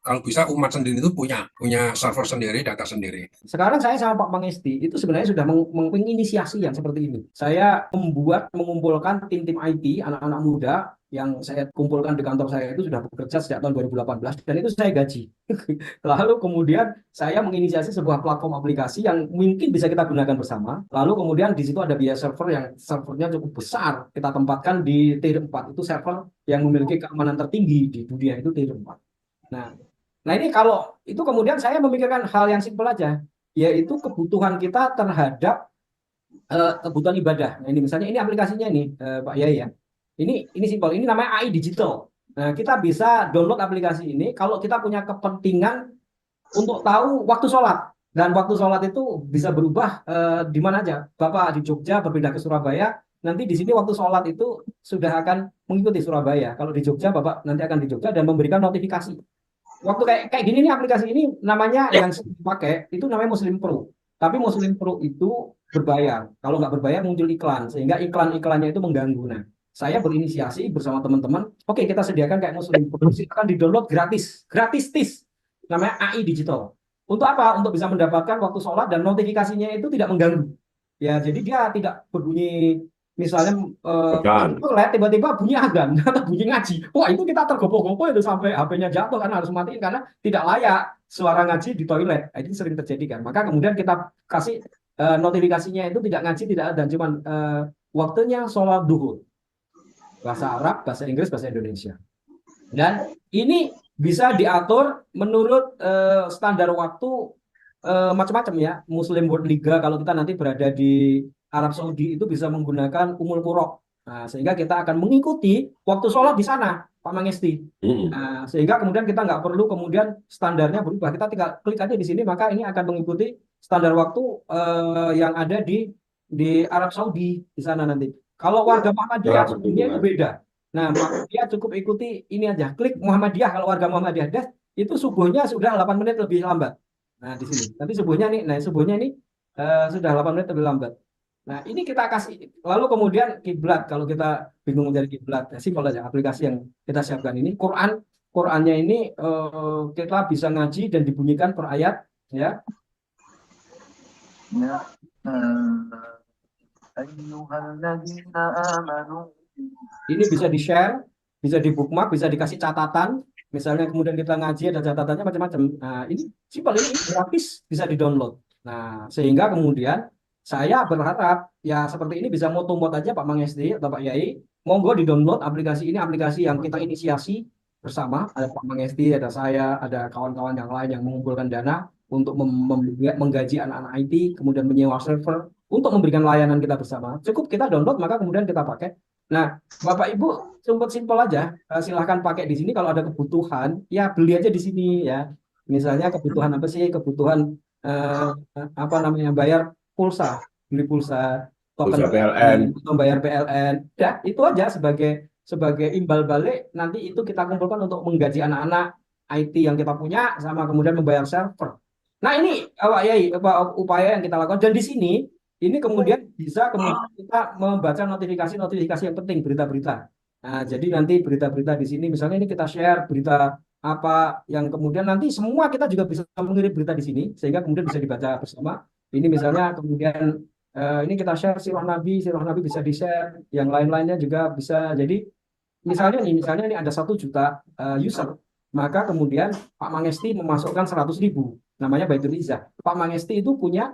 Kalau bisa umat sendiri itu punya server sendiri, data sendiri. Sekarang saya sama Pak Mangesti itu sebenarnya sudah menginisiasi yang seperti ini. Saya mengumpulkan tim-tim IT, anak-anak muda yang saya kumpulkan di kantor saya itu sudah bekerja sejak tahun 2018 dan itu saya gaji. Lalu kemudian saya menginisiasi sebuah platform aplikasi yang mungkin bisa kita gunakan bersama. Lalu kemudian di situ ada biaya server yang servernya cukup besar. Kita tempatkan di tier 4. Itu server yang memiliki keamanan tertinggi di dunia itu tier 4. Nah, nah ini kalau itu kemudian saya memikirkan hal yang simpel aja, yaitu kebutuhan kita terhadap kebutuhan ibadah. Nah, ini misalnya ini aplikasinya nih, Pak Yai ya. Ini simpel. Ini namanya AI Digital. Nah, kita bisa download aplikasi ini kalau kita punya kepentingan untuk tahu waktu sholat. Dan waktu sholat itu bisa berubah di mana aja. Bapak di Jogja berpindah ke Surabaya, nanti di sini waktu sholat itu sudah akan mengikuti Surabaya. Kalau di Jogja, Bapak nanti akan di Jogja dan memberikan notifikasi. Waktu kayak kayak gini nih aplikasi ini namanya yang saya pakai itu namanya Muslim Pro. Tapi Muslim Pro itu berbayar. Kalau nggak berbayar muncul iklan sehingga iklan-iklannya itu mengganggu. Nah, saya berinisiasi bersama teman-teman. Oke, kita sediakan kayak Muslim Pro. Silakan di-download gratis, gratis tis. Namanya AI Digital. Untuk apa? Untuk bisa mendapatkan waktu sholat dan notifikasinya itu tidak mengganggu. Ya, jadi dia tidak berbunyi misalnya Betul. tiba-tiba bunyi azan atau bunyi ngaji. Wah, itu kita tergopoh-gopoh itu sampai HP-nya jatuh karena harus matiin karena tidak layak suara ngaji di toilet. Nah, itu sering terjadi kan. Maka kemudian kita kasih notifikasinya itu tidak ngaji, tidak ada, cuman waktunya sholat duhur. Bahasa Arab, bahasa Inggris, bahasa Indonesia. Dan ini bisa diatur menurut standar waktu macam-macam ya. Muslim World Liga kalau kita nanti berada di Arab Saudi itu bisa menggunakan Umul Qura. Nah, sehingga kita akan mengikuti waktu sholat di sana, Pak Mangesti. Nah, sehingga kemudian kita nggak perlu kemudian standarnya berubah. Kita tinggal klik aja di sini, maka ini akan mengikuti standar waktu yang ada di Arab Saudi di sana nanti. Kalau warga Muhammadiyah Cara sebetulnya itu perhitungan. beda. Nah, Muhammadiyah cukup ikuti ini aja. Klik Muhammadiyah kalau warga Muhammadiyah. Das, itu subuhnya sudah 8 menit lebih lambat. Nah, di sini. Nanti subuhnya nih, nah subuhnya ini sudah 8 menit lebih lambat. Nah, ini kita kasih. Lalu kemudian kiblat. Kalau kita bingung mencari kiblat, nah, simpel aja. Aplikasi yang kita siapkan ini, Qurannya ini kita bisa ngaji dan dibunyikan per ayat, ya. يا أيها الذين آمنوا Ini bisa di-share, bisa di-bookmark, bisa dikasih catatan. Misalnya kemudian kita ngaji ada catatannya macam-macam. Nah, ini simpel ini gratis bisa di-download. Nah, sehingga kemudian saya berharap ya seperti ini bisa moto-mot aja Pak Mangesti atau Pak Yai. Monggo di-download aplikasi ini, aplikasi yang kita inisiasi bersama. Ada Pak Mangesti, ada saya, ada kawan-kawan yang lain yang mengumpulkan dana untuk menggaji anak-anak IT, kemudian menyewa server untuk memberikan layanan kita bersama. Cukup kita download, maka kemudian kita pakai. Nah, Bapak Ibu sempat simpel aja, silahkan pakai di sini. Kalau ada kebutuhan, ya beli aja di sini ya. Misalnya kebutuhan apa sih? Kebutuhan eh, apa namanya? Bayar pulsa, beli pulsa, token Pulsa PLN. PLN, atau bayar PLN. Ya, itu aja sebagai sebagai imbal balik. Nanti itu kita kumpulkan untuk menggaji anak-anak IT yang kita punya, sama kemudian membayar server. Nah, ini upaya yang kita lakukan. Dan di sini ini kemudian bisa kemudian kita membaca notifikasi-notifikasi yang penting, berita-berita. Nah, jadi nanti berita-berita di sini, misalnya ini kita share berita apa yang kemudian nanti semua kita juga bisa mengirim berita di sini, sehingga kemudian bisa dibaca bersama. Ini misalnya kemudian ini kita share sirah Nabi bisa di-share, yang lain-lainnya juga bisa. Jadi misalnya ini ada 1 juta user, maka kemudian Pak Mangesti memasukkan 100.000, namanya Baitul Izzah. Pak Mangesti itu punya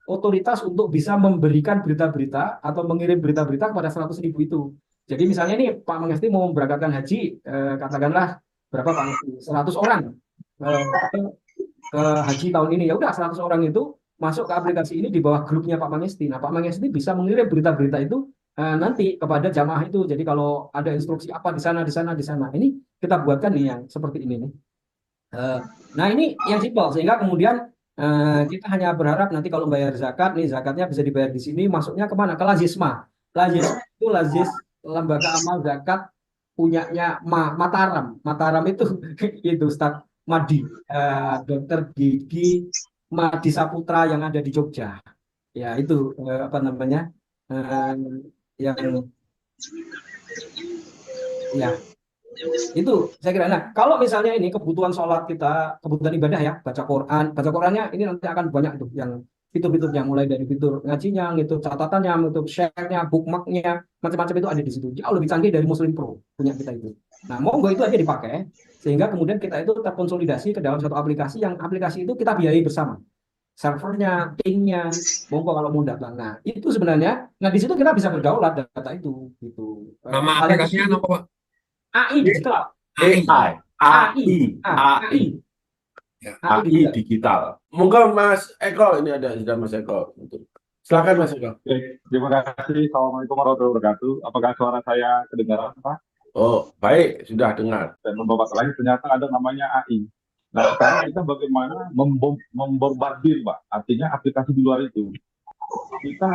otoritas untuk bisa memberikan berita-berita atau mengirim berita-berita kepada 100.000 itu. Jadi misalnya nih Pak Mangesti mau memberangkatkan haji, katakanlah berapa Pak Mangesti? 100 orang ke haji tahun ini. Ya udah 100 orang itu masuk ke aplikasi ini di bawah grupnya Pak Mangesti. Nah, Pak Mangesti bisa mengirim berita-berita itu nanti kepada jamaah itu. Jadi kalau ada instruksi apa di sana, di sana, di sana, ini kita buatkan nih yang seperti ini nih. Eh, Nah, ini yang simpel sehingga kemudian kita hanya berharap nanti kalau bayar zakat nih zakatnya bisa dibayar di sini, masuknya kemana? Ke Lazisma. Lazisma itu lembaga amal zakat punyanya Mataram. Mataram itu itu Ustaz Madi, dokter gigi Madi Saputra yang ada di Jogja. Ya itu apa namanya? eh, yang ya Itu saya kira. Nah, kalau misalnya ini kebutuhan sholat kita, kebutuhan ibadah ya, baca Qurannya ini nanti akan banyak tuh yang fitur-fiturnya, mulai dari fitur ngajinya, gitu, catatannya, gitu, share-nya, bookmark-nya, macam-macam itu ada di situ. Jauh lebih canggih dari Muslim Pro punya kita itu. Nah, monggo itu aja dipakai, sehingga kemudian kita itu terkonsolidasi ke dalam satu aplikasi yang aplikasi itu kita biayai bersama. Servernya, pingnya, monggo kalau mau datang. Nah, itu sebenarnya, nah di situ kita bisa berdaulat data itu, gitu. Nama Hal yang aplikasinya kecil, apa, Pak? AI digital. AI. AI, AI, AI, AI, AI, Ya. AI AI digital. digital. Monggo Mas Eko, ini ada sudah Mas Eko. Silakan Mas Eko. Oke, terima kasih. Assalamualaikum warahmatullahi wabarakatuh. Apakah suara saya kedengaran, Pak? Oh, baik, sudah dengar. Dan membawa lagi ternyata ada namanya AI. Nah, sekarang kita bagaimana membombardir, Pak? Artinya aplikasi di luar itu. Kita,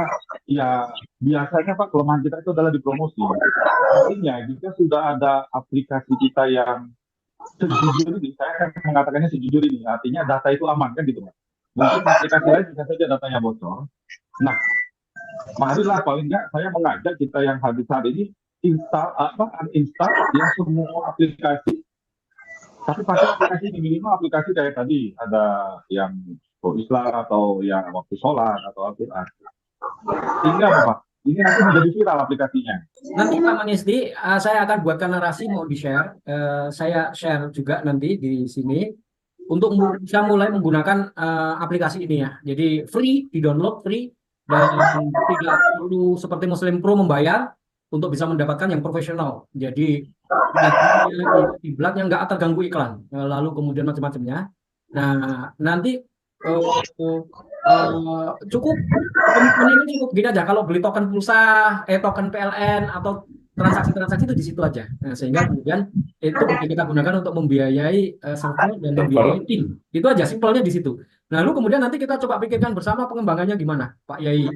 ya, biasanya, Pak, kelemahan kita itu adalah di promosi. Artinya, jika sudah ada aplikasi kita yang sejujur ini, saya akan mengatakannya sejujur ini, artinya data itu aman, kan gitu, Pak. Mungkin aplikasi lain bisa saja datanya bocor. Nah, marilah paling nggak saya mengajak kita yang hadir saat ini uninstall ya semua aplikasi, tapi pakai aplikasi ini, minimal aplikasi kayak tadi ada yang Go Islam atau yang waktu sholat atau Al-Quran. Sehingga apa, Pak? Ini nanti menjadi viral aplikasinya. Nanti Pak Manisti, saya akan buatkan narasi mau di-share. Saya share juga nanti di sini untuk bisa mulai menggunakan aplikasi ini ya. Jadi free, di-download free, dan tidak perlu seperti Muslim Pro membayar untuk bisa mendapatkan yang profesional. Jadi kiblatnya nggak terganggu iklan, lalu kemudian macam-macamnya. Nah, nanti cukup ini cukup gini aja, kalau beli token pulsa, token PLN atau transaksi-transaksi itu di situ aja. Nah, sehingga kemudian itu bisa kita gunakan untuk membiayai server dan membiayai tim. Itu aja simpelnya di situ. Nah, lalu kemudian nanti kita coba pikirkan bersama pengembangannya gimana, Pak Yai,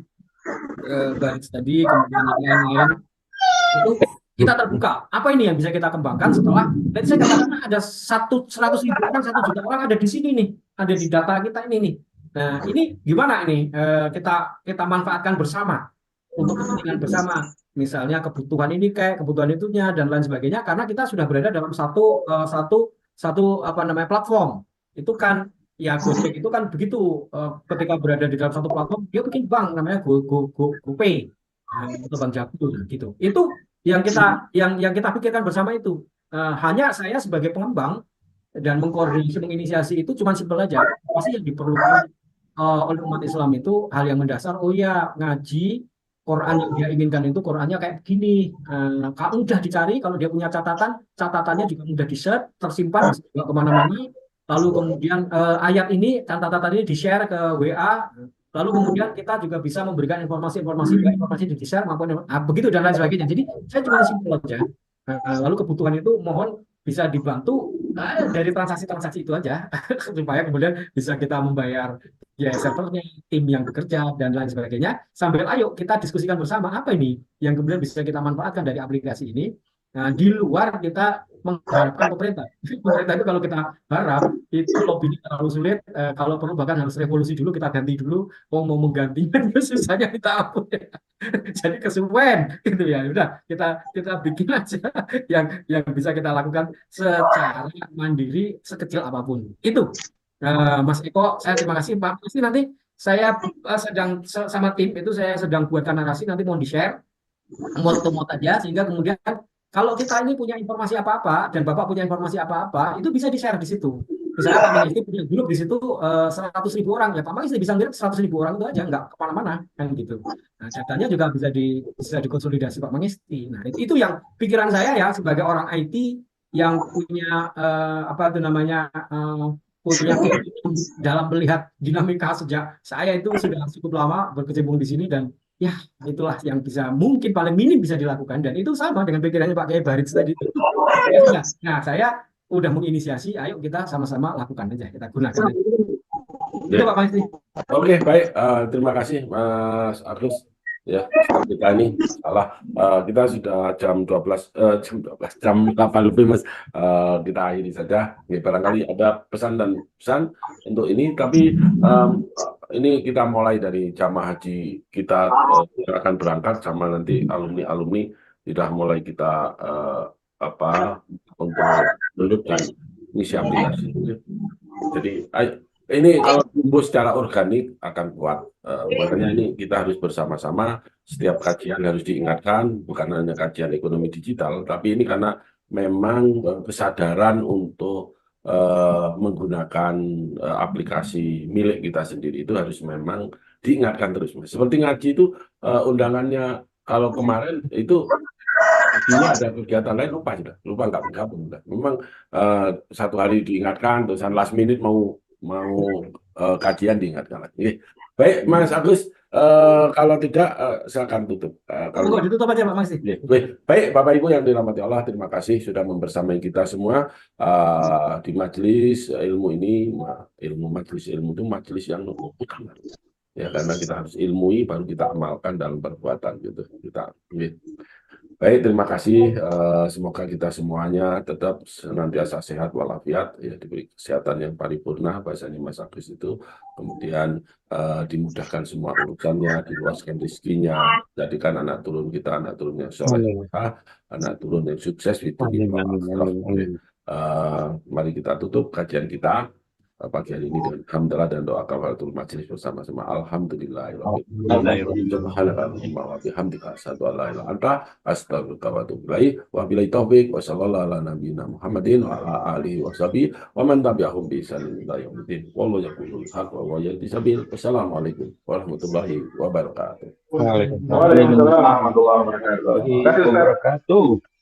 Baris tadi, kemudian yang lain-lain. Itu kita terbuka. Apa ini yang bisa kita kembangkan setelah, tadi saya katakan ada 100.000 orang, 1 juta orang ada di sini nih, ada di data kita ini nih. Nah, ini gimana ini kita manfaatkan bersama untuk kepentingan bersama, misalnya kebutuhan ini kayak kebutuhan itunya dan lain sebagainya, karena kita sudah berada dalam satu apa namanya platform. Itu kan ya Gojek itu kan begitu, ketika berada di dalam satu platform dia bikin bank namanya GoPay atau Bank Jago gitu. Itu yang kita pikirkan bersama itu. Hanya saya sebagai pengembang dan mengkoordinasi menginisiasi itu cuma simpel aja. Pasti yang diperlukan oleh umat Islam itu hal yang mendasar. Oh ya, ngaji Quran yang dia inginkan itu Qurannya kayak begini. Kalau mudah dicari, kalau dia punya catatannya juga mudah di-share, tersimpan bisa juga kemana-mana. Lalu kemudian ayat ini, catatan ini di-share ke WA. Lalu kemudian kita juga bisa memberikan informasi-informasi, baik informasi di-share maupun begitu dan lain sebagainya. Jadi saya cuma simpel aja. Lalu kebutuhan itu mohon bisa dibantu dari transaksi-transaksi itu aja supaya kemudian bisa kita membayar ya servernya, tim yang bekerja dan lain sebagainya. Sambil ayo kita diskusikan bersama apa ini yang kemudian bisa kita manfaatkan dari aplikasi ini. Nah, di luar kita mengharapkan pemerintah. Pemerintah itu kalau kita harap itu lobbynya terlalu sulit. Kalau perlu bahkan harus revolusi dulu, kita ganti dulu. Mau menggantinya susahnya kita ampun ya. Jadi kesuwen gitu ya. Udah kita bikin aja yang bisa kita lakukan secara mandiri sekecil apapun. Itu Mas Eko, saya terima kasih Pak. Pasti nanti saya sedang sama tim itu saya sedang buatkan narasi, nanti mau di-share muat aja, sehingga kemudian kalau kita ini punya informasi apa-apa dan Bapak punya informasi apa-apa, itu bisa di-share di situ. Misalnya Pak Magisti punya grup di situ 100.000 orang, ya Pak Magisti bisa ngirim 100.000 orang itu aja, nggak kemana-mana kan gitu. Nah, datanya juga bisa dikonsolidasi Pak Magisti. Nah, itu yang pikiran saya ya sebagai orang IT yang punya apa itu namanya punya keinginan dalam melihat dinamika sejak saya itu sudah cukup lama berkecimpung di sini, dan ya itulah yang bisa mungkin paling minim bisa dilakukan, dan itu sama dengan pikirannya Pak Kiai Barits tadi itu. Nah, saya udah menginisiasi, ayo kita sama-sama lakukan aja, kita gunakan aja. Itu Pak Maisti. Oke, baik. Terima kasih Mas Agus. Ya, kita ini salah. Kita sudah jam 12, jam 8 lebih Mas. Kita akhiri saja. Ya, barangkali ada pesan dan pesan untuk ini, tapi ini kita mulai dari jamaah haji kita akan berangkat sama nanti alumni-alumni sudah mulai kita untuk download dan ngisi aplikasi. Jadi ini kalau tumbuh secara organik akan kuat. Makanya ini kita harus bersama-sama, setiap kajian harus diingatkan, bukan hanya kajian ekonomi digital, tapi ini karena memang kesadaran untuk menggunakan aplikasi milik kita sendiri itu harus memang diingatkan terus, Mas. Seperti ngaji itu undangannya kalau kemarin itu artinya ada kegiatan lain lupa nggak bergabung. Memang satu hari diingatkan, terus last minute mau kajian diingatkan lagi. Baik, Mas Agus, kalau tidak silakan tutup. Kalau Ditutup aja Pak Maksi. baik, Bapak Ibu yang dirahmati Allah, terima kasih sudah membersamai kita semua di majelis ilmu ini. Majelis ilmu itu majelis yang utama. Ya, karena kita harus ilmui baru kita amalkan dalam perbuatan gitu. Baik, terima kasih. Semoga kita semuanya tetap senantiasa sehat walafiat, ya, diberi kesehatan yang paripurna, bahasanya Mas Agus itu. Kemudian dimudahkan semua urusannya, diluaskan rezekinya, jadikan anak turun kita anak turun yang soleh, anak turun yang sukses itu. Mari kita tutup kajian kita pagi hari ini dengan hamdalah dan doa kafaratul majelis bersama-sama. Alhamdulillah. Subhanallah. Astagfirullah wa atubu ilaih. Wabillahi taufiq wa sallallahu ala nabiyina Muhammadin wa ala alihi wa sahbihi wa man tabi'ahum bi ihsanin ila yaumil wallahu yaqulul haqq wa yahdi sabil. Wassalamualaikum warahmatullahi wabarakatuh. Waalaikumsalam warahmatullahi wabarakatuh.